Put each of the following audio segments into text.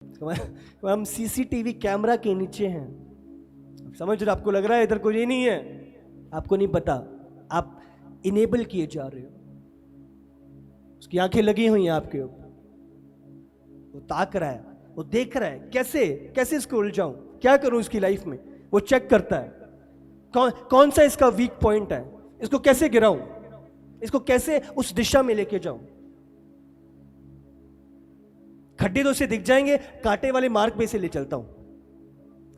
हम CCTV camera के नीचे हैं। समझ रहे, आपको लग रहा है इधर कोई नहीं है, आपको नहीं पता, आप इनेबल किए जा रहे हो। उसकी आंखें लगी हुई हैं आपके ऊपर, वो ताक रहा है, वो देख रहा है कैसे कैसे इसको उलझाऊं, क्या करूं इसकी लाइफ में। वो चेक करता है कौन सा इसका वीक पॉइंट है, इसको कैसे गिराऊं, इसको कैसे उस दिशा में लेके जाऊं। खड्डे तो उसे दिख जाएंगे, कांटे वाले मार्ग पे इसे ले चलता हूं।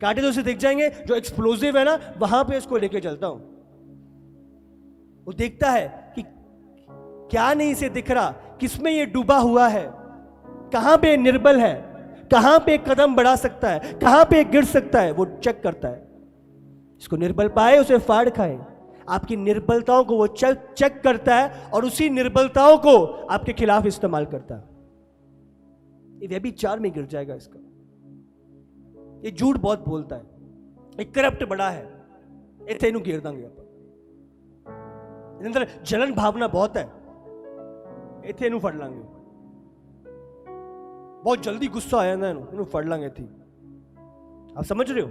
कांटे तो उसे दिख जाएंगे, जो एक्सप्लोजिव है ना वहां पे इसको लेके चलता हूं। वो देखता है कि क्या नहीं इसे दिख रहा, किसमें ये डूबा हुआ है, कहां पे निर्बल है, कहां पे कदम बढ़ा सकता है, कहां पे गिर सकता है। वो चेक करता है, इसको निर्बल पाए उसे फाड़ खाए। आपकी निर्बलताओं को वो चेक करता है और उसी निर्बलताओं को आपके खिलाफ इस्तेमाल करता है। ये व्यभिचार में गिर जाएगा इसका। ये झूठ बहुत बोलता है, एक करप्ट बड़ा है, इतने नु घेर देंगे आप। अंदर जलन भावना बहुत है, इतने नु फड़ लांगे। बहुत जल्दी गुस्सा आया ना, इन्हें फड़ लांगे थी। आप समझ रहे हो,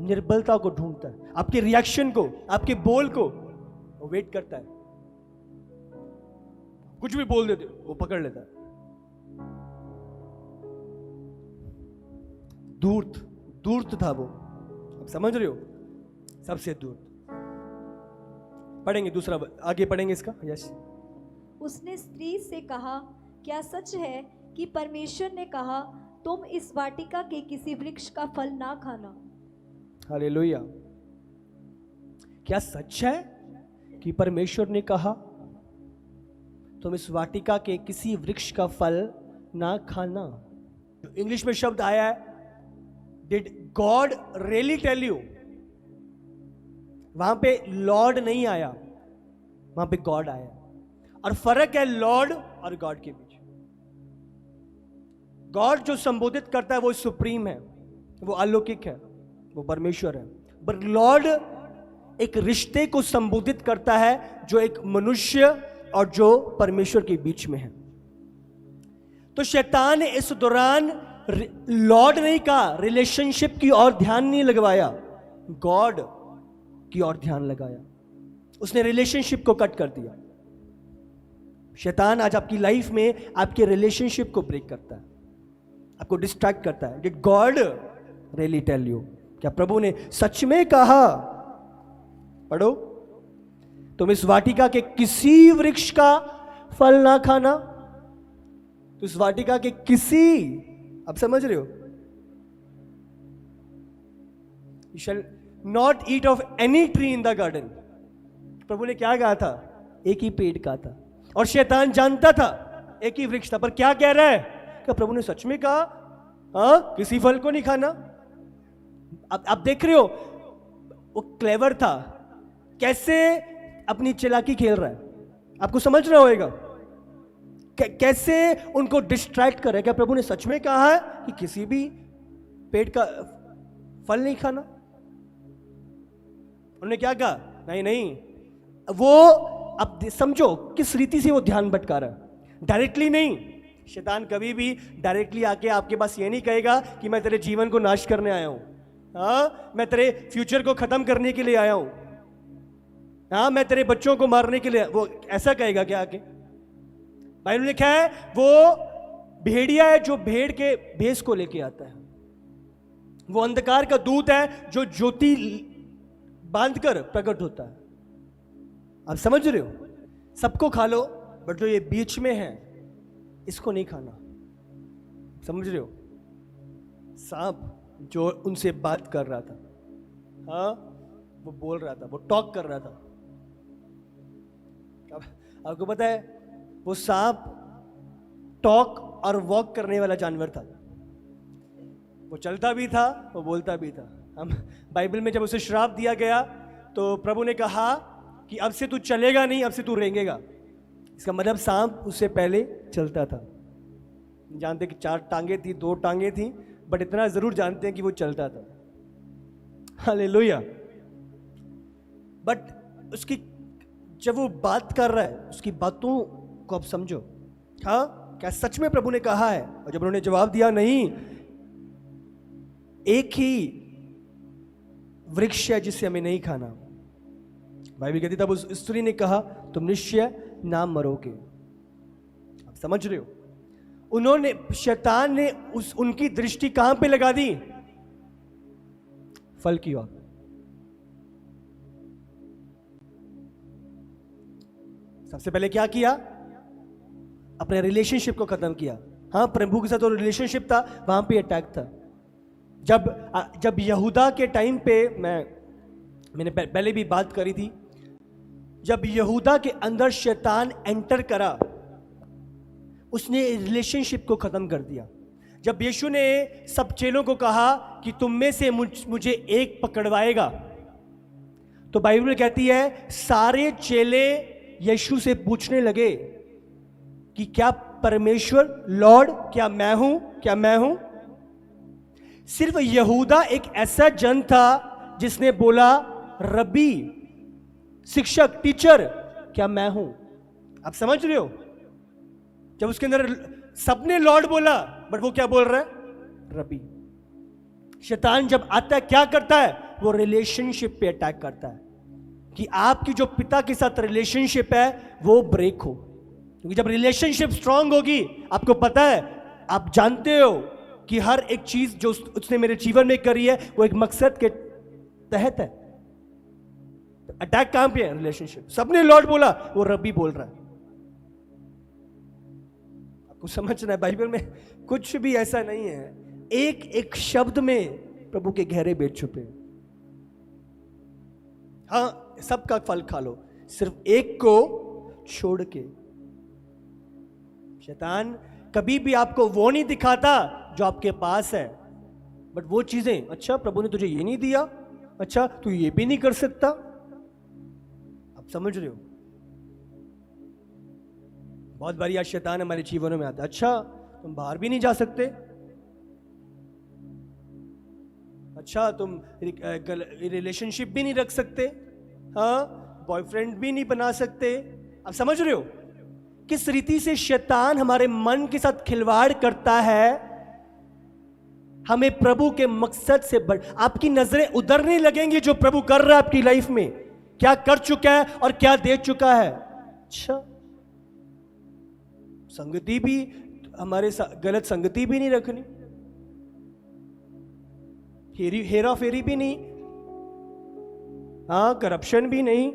निर्बलता को ढूंढता है, आपके रिएक्शन को, आपके बोल को वो वेट करता है। कुछ भी बोल देते वो पकड़ लेता है। दूर्त था वो, आप समझ रहे हो, सबसे दूर। पढ़ेंगे दूसरा, आगे पढ़ेंगे इसका। यस। उसने स्त्री से कहा, क्या सच है कि परमेश्वर ने कहा तुम इस वाटिका के किसी वृक्ष का फल ना खाना? हालेलुया। क्या सच है कि परमेश्वर ने कहा तुम इस वाटिका के किसी वृक्ष का फल ना खाना? इंग्लिश में शब्द आया है, did God really tell you? वहां पे लॉर्ड नहीं आया, वहां पे गॉड आया। और फर्क है लॉर्ड और गॉड के बीच। गॉड जो संबोधित करता है वो सुप्रीम है, वो अलौकिक है, वो परमेश्वर है। बट लॉर्ड एक रिश्ते को संबोधित करता है जो एक मनुष्य और जो परमेश्वर के बीच में है। तो शैतान ने इस दौरान लॉर्ड नहीं कहा, रिलेशनशिप की ओर ध्यान नहीं लगवाया, गॉड की ओर ध्यान लगाया। उसने रिलेशनशिप को कट कर दिया। शैतान आज आपकी लाइफ में आपके रिलेशनशिप को ब्रेक करता है, आपको डिस्ट्रैक्ट करता है। Did God really tell you? क्या प्रभु ने सच में कहा? पढ़ो, तुम इस वाटिका के किसी वृक्ष का फल ना खाना। तो इस वाटिका के किसी, आप समझ रहे हो, you shall not eat of any tree in the garden. प्रभु ने क्या कहा था? एक ही पेड़ का था, और शैतान जानता था एक ही वृक्ष था। पर क्या कह रहा है? क्या प्रभु ने सच में कहा हाँ किसी फल को नहीं खाना? आप देख रहे हो, वो क्लेवर था, कैसे अपनी चालाकी खेल रहा है, आपको समझ रहा होगा कैसे उनको डिस्ट्रैक्ट कर रहा है। क्या प्रभु ने सच में कहा है कि किसी भी पेड़ का फल नहीं खाना? उन्होंने क्या कहा? नहीं नहीं। वो अब समझो किस रीति से वो ध्यान भटका रहा है, डायरेक्टली नहीं। शैतान कभी भी डायरेक्टली आके आपके पास ये नहीं कहेगा कि मैं तेरे जीवन को नाश करने आया हूं, हाँ मैं तेरे फ्यूचर को खत्म करने के लिए आया हूं, हाँ मैं तेरे बच्चों को मारने के लिए। वो ऐसा कहेगा क्या आके? बाइबल में लिखा है वो भेड़िया है जो भेड़ के भेष को लेके आता है। वो अंधकार का दूत है जो ज्योति बांधकर प्रकट होता है। आप समझ रहे हो? सबको खा लो, बट जो ये बीच में है इसको नहीं खाना। समझ रहे हो? सांप जो उनसे बात कर रहा था, हाँ वो बोल रहा था, वो टॉक कर रहा था। आपको पता है वो सांप टॉक और वॉक करने वाला जानवर था। वो चलता भी था, वो बोलता भी था। हम बाइबल में जब उसे श्राप दिया गया तो प्रभु ने कहा कि अब से तू चलेगा नहीं, अब से तू रेंगेगा। इसका मतलब सांप उससे पहले चलता था। जानते कि 4 टांगे थी, 2 टांगे थी, बट इतना जरूर जानते हैं कि वो चलता था। हालेलुया। बट उसकी जब वो बात कर रहा है, उसकी बातों को आप समझो। हाँ क्या सच में प्रभु ने कहा है? और जब उन्होंने जवाब दिया नहीं, एक ही वृक्ष है जिसे हमें नहीं खाना। बाइबल कहती तब उस स्त्री ने कहा तुम निश्चय ना मरोगे। आप समझ रहे हो, उन्होंने, शैतान ने उनकी दृष्टि कहां पे लगा दी? फल की ओर। सबसे पहले क्या किया? अपने रिलेशनशिप को खत्म किया। हाँ, प्रभु के साथ जो रिलेशनशिप था वहां पे अटैक था। जब यहूदा के टाइम पे, मैंने पहले भी बात करी थी, जब यहूदा के अंदर शैतान एंटर करा, उसने रिलेशनशिप को खत्म कर दिया। जब यीशु ने सब चेलों को कहा कि तुम में से मुझे एक पकड़वाएगा, तो बाइबल कहती है सारे चेले यीशु से पूछने लगे कि क्या परमेश्वर, लॉर्ड, क्या मैं हूं? सिर्फ यहूदा एक ऐसा जन था जिसने बोला रब्बी, शिक्षक, टीचर, क्या मैं हूं? आप समझ रहे हो? जब उसके अंदर सबने लॉर्ड बोला, बट वो क्या बोल रहा है? रब्बी। शैतान जब आता है क्या करता है? वो रिलेशनशिप पे अटैक करता है कि आपकी जो पिता के साथ रिलेशनशिप है वो ब्रेक हो। क्योंकि जब रिलेशनशिप स्ट्रांग होगी, आपको पता है, आप जानते हो कि हर एक चीज जो उसने मेरे जीवन में करी है वो एक मकसद के तहत है। अटैक कहां पे है? रिलेशनशिप। सबने लॉर्ड बोला, वो रब्बी बोल रहा है। आपको समझना है, बाइबल में कुछ भी ऐसा नहीं है, एक एक शब्द में प्रभु के गहरे भेद छुपे। हाँ, सबका फल खा लो, सिर्फ एक को छोड़ के। शैतान कभी भी आपको वो नहीं दिखाता जो आपके पास है, बट वो चीजें, अच्छा प्रभु ने तुझे ये नहीं दिया, अच्छा तू ये भी नहीं कर सकता। आप समझ रहे हो? बहुत बार यार शैतान हमारे जीवनों में आता है, अच्छा तुम बाहर भी नहीं जा सकते, अच्छा तुम रिलेशनशिप भी नहीं रख सकते, हाँ बॉयफ्रेंड भी नहीं बना सकते। आप समझ रहे हो किस रीति से शैतान हमारे मन के साथ खिलवाड़ करता है, हमें प्रभु के मकसद से आपकी नजरें उधर नहीं लगेंगी जो प्रभु कर रहा है आपकी लाइफ में, क्या कर चुका है और क्या दे चुका है। अच्छा, संगति भी हमारे गलत संगति भी नहीं रखनी, हेरा फेरी भी नहीं, हाँ करप्शन भी नहीं।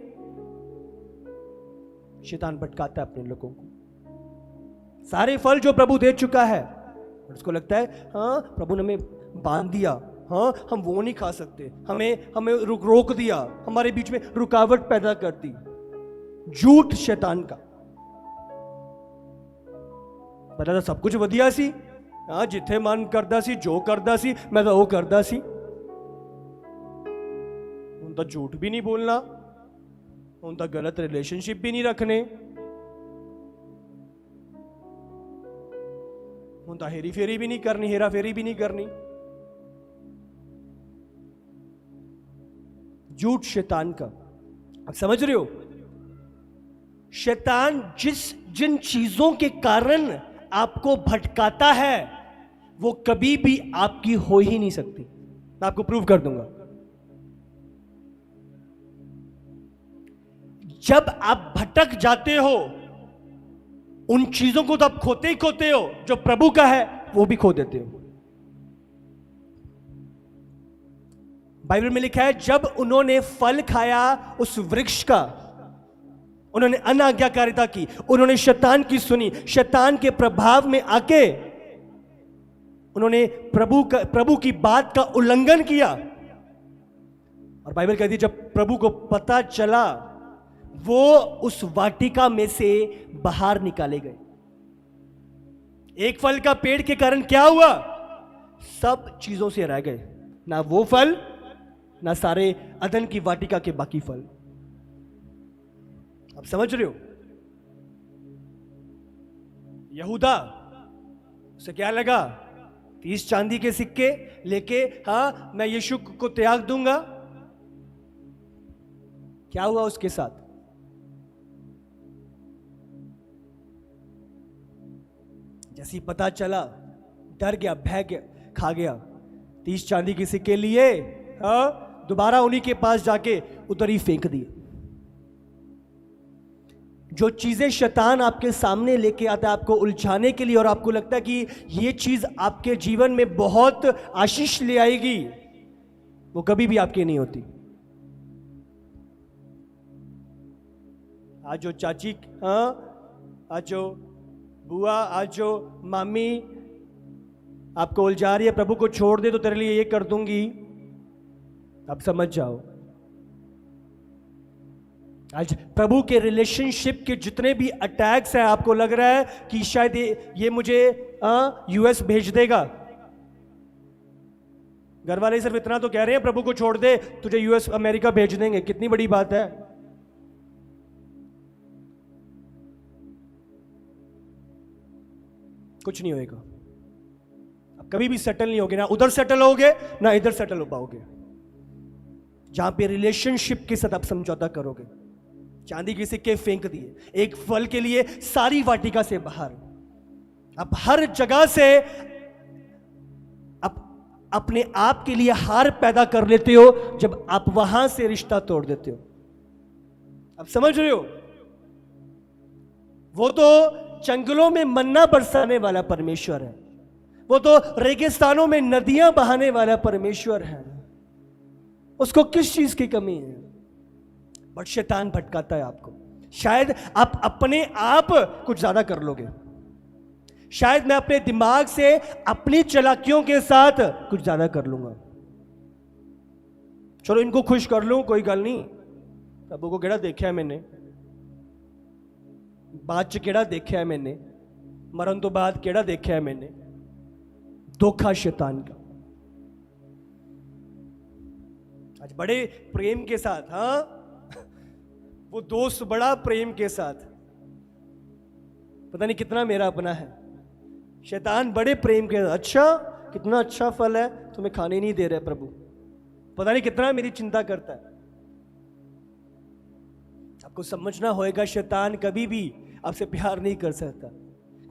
शैतान भटकाता है अपने लोगों को। सारे फल जो प्रभु दे चुका है, उसको लगता है हाँ प्रभु ने हमें बांध दिया, हाँ हम वो नहीं खा सकते, हमें रोक दिया, हमारे बीच में रुकावट पैदा कर दी। झूठ शैतान का। पता था सब कुछ वधिया सी, हाँ जिथे मन करदा सी, जो करदा सी मैं तो वो करदा सी। ਹੁਣ ਤਾਂ झूठ भी नहीं बोलना, ਹੁਣ ਤਾਂ गलत रिलेशनशिप भी नहीं रखने, ਹੁਣ ਤਾਂ हेरी फेरी भी नहीं करनी, हेरा फेरी भी नहीं करनी। झूठ शैतान का। आप समझ रहे हो? शैतान जिन चीजों के कारण आपको भटकाता है वो कभी भी आपकी हो ही नहीं सकती। मैं आपको प्रूव कर दूंगा। जब आप भटक जाते हो उन चीजों को तो आप खोते ही खोते हो, जो प्रभु का है वो भी खो देते हो। बाइबल में लिखा है जब उन्होंने फल खाया उस वृक्ष का, उन्होंने अनाज्ञाकारिता की, उन्होंने शैतान की सुनी, शैतान के प्रभाव में आके उन्होंने प्रभु की बात का उल्लंघन किया। और बाइबल कहती है जब प्रभु को पता चला वो उस वाटिका में से बाहर निकाले गए। एक फल का पेड़ के कारण क्या हुआ? सब चीजों से रह गए, ना वो फल ना सारे अदन की वाटिका के बाकी फल। आप समझ रहे हो? यहूदा उसे क्या लगा? 30 चांदी के सिक्के लेके हाँ मैं यीशु को त्याग दूंगा। क्या हुआ उसके साथ? जैसे ही पता चला, डर गया, भय गया, खा गया। 30 चांदी के सिक्के लिए, हाँ, दोबारा उन्हीं के पास जाके उधर ही फेंक दिए। जो चीजें शैतान आपके सामने लेके आता है आपको उलझाने के लिए, और आपको लगता है कि ये चीज आपके जीवन में बहुत आशीष ले आएगी, वो कभी भी आपकी नहीं होती। आज जो चाची, हाँ, आज जो बुआ, आज जो मामी आपको उलझा रही है, प्रभु को छोड़ दे तो तेरे लिए ये कर दूंगी, आप समझ जाओ। आज प्रभु के रिलेशनशिप के जितने भी अटैक्स हैं, आपको लग रहा है कि शायद ये मुझे यूएस भेज देगा। घर वाले सिर्फ इतना तो कह रहे हैं, प्रभु को छोड़ दे तुझे यूएस अमेरिका भेज देंगे। कितनी बड़ी बात है। कुछ नहीं होएगा, अब कभी भी सेटल नहीं होगे, ना उधर सेटल होगे ना इधर सेटल हो पाओगे। जहां पे रिलेशनशिप के साथ आप समझौता करोगे, चांदी के सिक्के फेंक दिए, एक फल के लिए सारी वाटिका से बाहर, आप हर जगह से आप अपने आप के लिए हार पैदा कर लेते हो जब आप वहां से रिश्ता तोड़ देते हो। आप समझ रहे हो? वो तो जंगलों में मन्ना बरसाने वाला परमेश्वर है, वो तो रेगिस्तानों में नदियां बहाने वाला परमेश्वर है। उसको किस चीज की कमी है? बट शैतान भटकाता है आपको। शायद आप अपने आप कुछ ज्यादा कर लोगे, शायद मैं अपने दिमाग से अपनी चालाकियों के साथ कुछ ज्यादा कर लूंगा, चलो इनको खुश कर लूं, कोई गल नहीं। प्रभु को केड़ा देखा है मैंने, बाद च केड़ा देखा है मैंने, मरण तो बाद केड़ा देखा है मैंने। धोखा शैतान का। आज बड़े प्रेम के साथ, हाँ, वो दोस्त बड़ा प्रेम के साथ, पता नहीं कितना मेरा अपना है। शैतान बड़े प्रेम के साथ, अच्छा कितना अच्छा फल है, तुम्हें खाने नहीं दे रहे प्रभु, पता नहीं कितना मेरी चिंता करता है। आपको समझना होएगा, शैतान कभी भी आपसे प्यार नहीं कर सकता,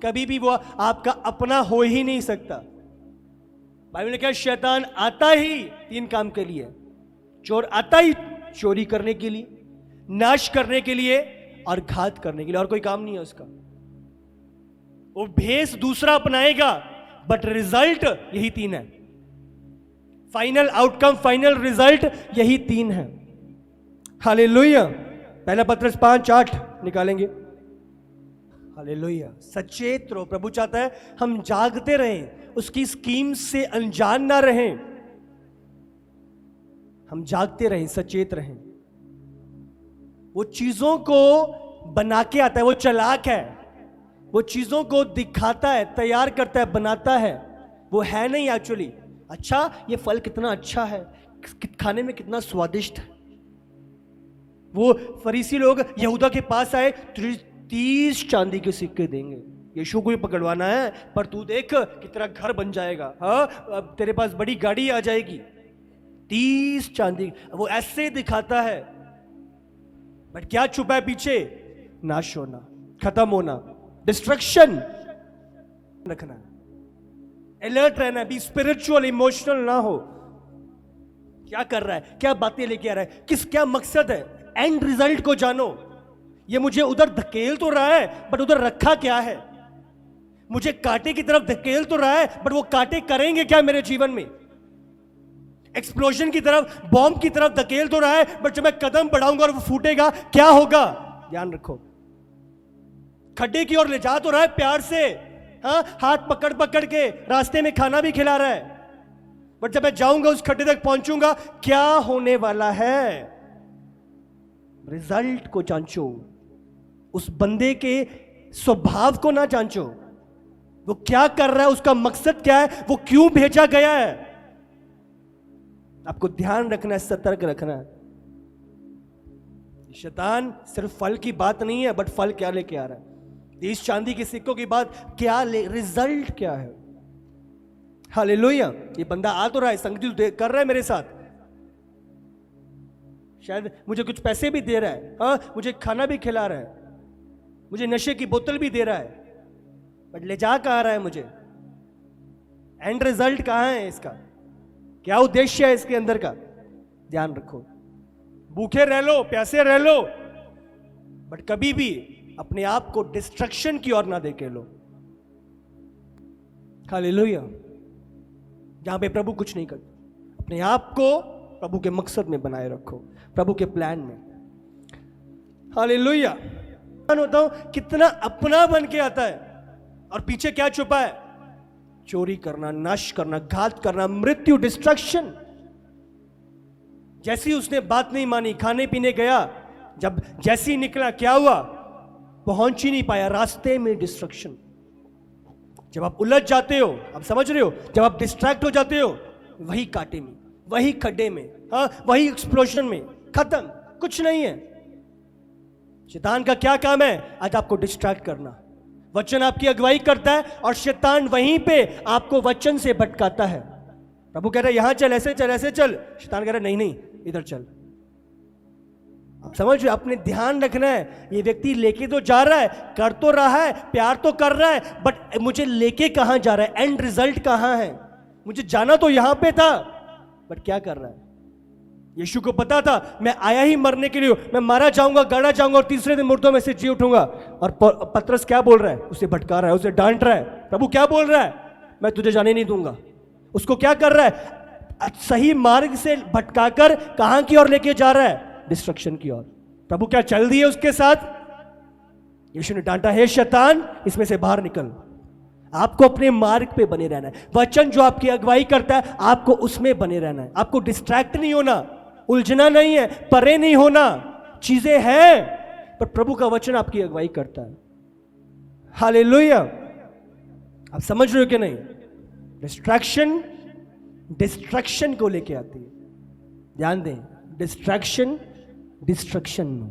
कभी भी वो आपका अपना हो ही नहीं सकता। बाइबल ने कहा शैतान आता ही 3 काम के लिए। चोर आता ही चोरी करने के लिए, नाश करने के लिए और घात करने के लिए, और कोई काम नहीं है उसका। वो भेष दूसरा अपनाएगा, बट रिजल्ट यही 3 है। फाइनल आउटकम, फाइनल रिजल्ट यही 3 है। हालेलुया। पहला पत्रस 5:8 निकालेंगे। हालेलुया। सचेत रहो। प्रभु चाहता है हम जागते रहें, उसकी स्कीम से अनजान ना रहें। हम जागते रहें, सचेत रहें। वो चीजों को बना के आता है, वो चालाक है, वो चीजों को दिखाता है, तैयार करता है, बनाता है। वो है नहीं एक्चुअली। अच्छा ये फल कितना अच्छा है, खाने में कितना स्वादिष्ट है। वो फरीसी लोग यहूदा के पास आए, 30 चांदी के सिक्के देंगे, यीशु को ही पकड़वाना है, पर तू देख कि तेरा घर बन जाएगा, हाँ अब तेरे पास बड़ी गाड़ी आ जाएगी। 30 चांदी, वो ऐसे दिखाता है, बट क्या छुपा है पीछे? नाश होना, खत्म होना, डिस्ट्रक्शन। रखना, अलर्ट रहना, बी स्पिरिचुअल, इमोशनल ना हो। क्या कर रहा है, क्या बातें लेके आ रहा है, क्या मकसद है, एंड रिजल्ट को जानो। ये मुझे उधर धकेल तो रहा है, बट उधर रखा क्या है? मुझे कांटे की तरफ धकेल तो रहा है, बट वो कांटे करेंगे क्या मेरे जीवन में? एक्सप्लोजन की तरफ, बॉम्ब की तरफ धकेल तो रहा है, बट जब मैं कदम बढ़ाऊंगा और वो फूटेगा, क्या होगा? ध्यान रखो। खड्डे की ओर ले जा तो रहा है प्यार से, हाँ, हाथ पकड़ पकड़ के, रास्ते में खाना भी खिला रहा है, बट जब मैं जाऊंगा उस खड्डे तक पहुंचूंगा, क्या होने वाला है? रिजल्ट को जांचो, उस बंदे के स्वभाव को ना जांचो, वो क्या कर रहा है, उसका मकसद क्या है, वो क्यों भेजा गया है। आपको ध्यान रखना है, सतर्क रखना है। शैतान सिर्फ फल की बात नहीं है, बट फल क्या लेके आ रहा है। इस चांदी के सिक्कों की बात क्या रिजल्ट क्या है। हालेलुया। ये बंदा आ तो रहा है, संगति कर रहा है मेरे साथ, शायद मुझे कुछ पैसे भी दे रहा है, हाँ, मुझे खाना भी खिला रहा है, मुझे नशे की बोतल भी दे रहा है, बट ले जा कहाँ रहा है मुझे? एंड रिजल्ट कहाँ है इसका? क्या उद्देश्य है इसके अंदर का, ध्यान रखो। भूखे रह लो, प्यासे रह लो, बट कभी भी अपने आप को डिस्ट्रक्शन की ओर ना देके लो। हालेलुया। जहां पे प्रभु कुछ नहीं करता, अपने आप को प्रभु के मकसद में बनाए रखो, प्रभु के प्लान में। हालेलुया। होता हूं कितना अपना बन के आता है और पीछे क्या छुपा है? चोरी करना, नाश करना, घात करना, मृत्यु, डिस्ट्रक्शन। जैसी उसने बात नहीं मानी, खाने पीने गया, जब जैसी निकला क्या हुआ? पहुंच ही नहीं पाया, रास्ते में डिस्ट्रक्शन। जब आप उलझ जाते हो, आप समझ रहे हो, जब आप डिस्ट्रैक्ट हो जाते हो, वही कांटे में, वही खड्डे में, हाँ, वही एक्सप्लोजन में, खत्म, कुछ नहीं है। शैतान का क्या काम है? आज आपको डिस्ट्रैक्ट करना। वचन आपकी अगुवाई करता है और शैतान वहीं पे आपको वचन से भटकाता है। प्रभु कह रहा है यहां चल, ऐसे चल, ऐसे चल। शैतान कह रहा है नहीं नहीं, इधर चल। आप समझ रहे हो? अपने ध्यान रखना है। ये व्यक्ति लेके तो जा रहा है, कर तो रहा है, प्यार तो कर रहा है, बट मुझे लेके कहां जा रहा है? एंड रिजल्ट कहां है? मुझे जाना तो यहां पे था, बट क्या कर रहा है? यीशु को पता था मैं आया ही मरने के लिए, मैं मारा जाऊंगा, गाड़ा जाऊंगा और तीसरे दिन मुर्दों में से जी उठूंगा। और पतरस क्या बोल रहा है? उसे भटका रहा है, उसे डांट रहा है। प्रभु क्या बोल रहा है? मैं तुझे जाने नहीं दूंगा। उसको क्या कर रहा है? सही मार्ग से भटकाकर कहां की ओर लेके जा रहा है? डिस्ट्रक्शन की ओर। प्रभु क्या चल दिए उसके साथ? यीशु ने डांटा, हे शैतान, इसमें से बाहर निकल। आपको अपने मार्ग पे बने रहना है। वचन जो आपकी अगुवाई करता है, आपको उसमें बने रहना है। आपको डिस्ट्रैक्ट नहीं होना, उलझना नहीं है, परे नहीं होना। चीजें हैं, पर प्रभु का वचन आपकी अगुवाई करता है। हालेलुया। आप समझ रहे हो कि नहीं? डिस्ट्रैक्शन डिस्ट्रक्शन को लेके आती है। ध्यान दें, डिस्ट्रैक्शन डिस्ट्रक्शन में,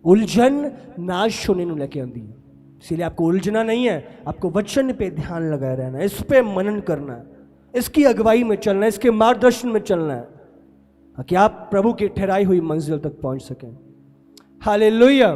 उलझन नाश होने ਨੂੰ लेके आती है। इसीलिए आपको उलझना नहीं है, आपको वचन पे ध्यान लगाए रहना है, इस पे मनन करना है, इसकी अगुवाई में चलना है, इसके मार्गदर्शन में चलना है, कि आप प्रभु की ठहराई हुई मंजिल तक पहुंच सकें। हालेलुया।